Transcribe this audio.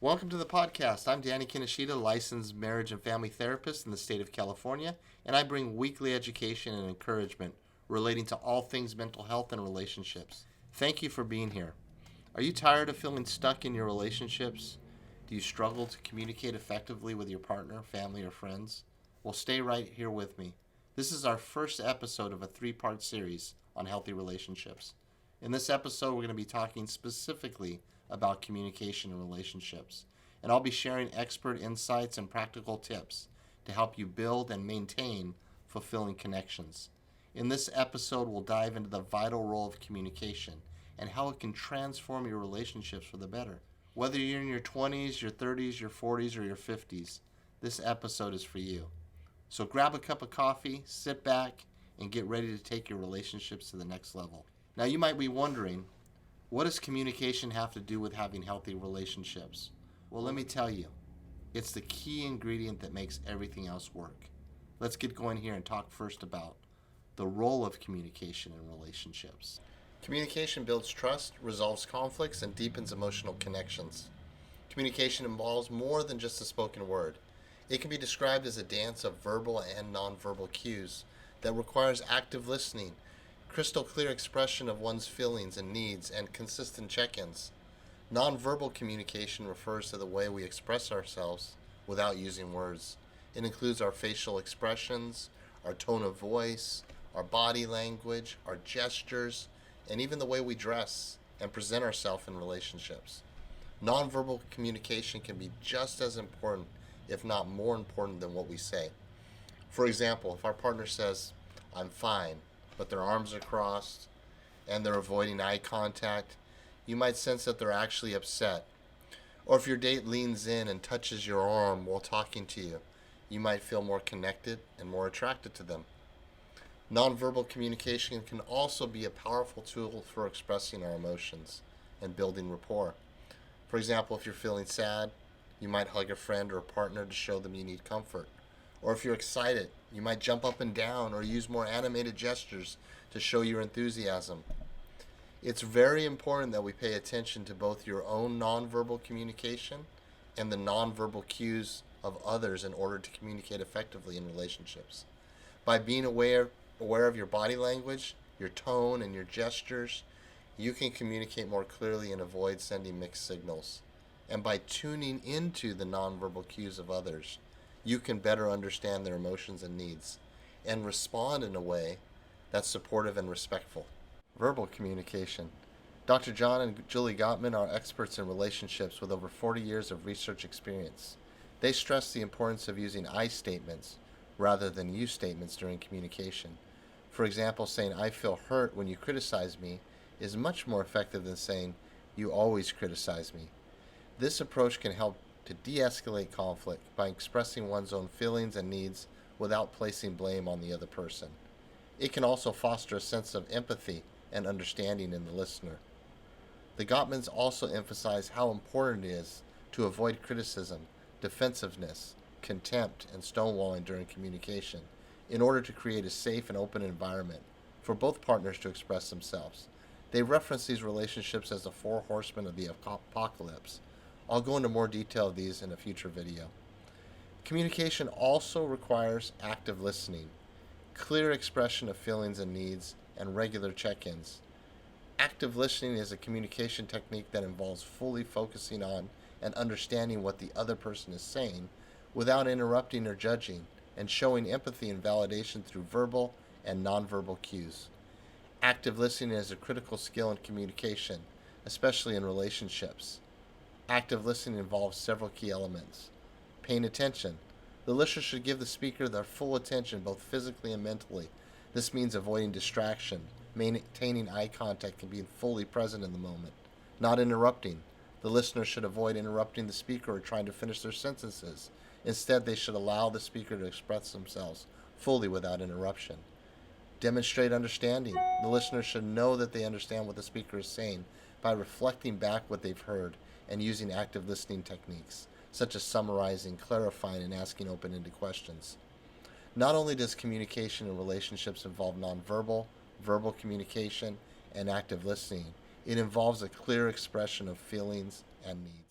Welcome to the podcast. I'm Danny Kinoshita, licensed marriage and family therapist in the state of California, and I bring weekly education and encouragement relating to all things mental health and relationships. Thank you for being here. Are you tired of feeling stuck in your relationships? Do you struggle to communicate effectively with your partner, family, or friends? Well, stay right here with me. This is our first episode of a 3-part series on healthy relationships. In this episode, we're going to be talking specifically about communication and relationships, and I'll be sharing expert insights and practical tips to help you build and maintain fulfilling connections. In this episode, we'll dive into the vital role of communication and how it can transform your relationships for the better. Whether you're in your 20s, your 30s, your 40s, or your 50s, this episode is for you. So grab a cup of coffee, sit back, and get ready to take your relationships to the next level. Now, you might be wondering, what does communication have to do with having healthy relationships? Well, let me tell you, it's the key ingredient that makes everything else work. Let's get going here and talk first about the role of communication in relationships. Communication builds trust, resolves conflicts, and deepens emotional connections. Communication involves more than just a spoken word. It can be described as a dance of verbal and nonverbal cues that requires active listening, crystal clear expression of one's feelings and needs, and consistent check-ins. Nonverbal communication refers to the way we express ourselves without using words. It includes our facial expressions, our tone of voice, our body language, our gestures, and even the way we dress and present ourselves in relationships. Nonverbal communication can be just as important, if not more important, than what we say. For example, if our partner says, "I'm fine," but their arms are crossed and they're avoiding eye contact, you might sense that they're actually upset. Or if your date leans in and touches your arm while talking to you, you might feel more connected and more attracted to them. Nonverbal communication can also be a powerful tool for expressing our emotions and building rapport. For example, if you're feeling sad, you might hug a friend or a partner to show them you need comfort. Or if you're excited, you might jump up and down or use more animated gestures to show your enthusiasm. It's very important that we pay attention to both your own nonverbal communication and the nonverbal cues of others in order to communicate effectively in relationships. By being aware of your body language, your tone, and your gestures, you can communicate more clearly and avoid sending mixed signals. And by tuning into the nonverbal cues of others, you can better understand their emotions and needs and respond in a way that's supportive and respectful. Verbal communication. Dr. John and Julie Gottman are experts in relationships with over 40 years of research experience. They stress the importance of using I statements rather than you statements during communication. For example, saying, "I feel hurt when you criticize me," is much more effective than saying, "You always criticize me." This approach can help to de-escalate conflict by expressing one's own feelings and needs without placing blame on the other person. It can also foster a sense of empathy and understanding in the listener. The Gottmans also emphasize how important it is to avoid criticism, defensiveness, contempt, and stonewalling during communication in order to create a safe and open environment for both partners to express themselves. They reference these relationships as the 4 horsemen of the apocalypse. I'll go into more detail of these in a future video. Communication also requires active listening, clear expression of feelings and needs, and regular check-ins. Active listening is a communication technique that involves fully focusing on and understanding what the other person is saying without interrupting or judging, and showing empathy and validation through verbal and nonverbal cues. Active listening is a critical skill in communication, especially in relationships. Active listening involves several key elements. Paying attention. The listener should give the speaker their full attention, both physically and mentally. This means avoiding distraction, maintaining eye contact, and being fully present in the moment. Not interrupting. The listener should avoid interrupting the speaker or trying to finish their sentences. Instead, they should allow the speaker to express themselves fully without interruption. Demonstrate understanding. The listener should know that they understand what the speaker is saying by reflecting back what they've heard and using active listening techniques, such as summarizing, clarifying, and asking open-ended questions. Not only does communication in relationships involve nonverbal, verbal communication, and active listening, it involves a clear expression of feelings and needs.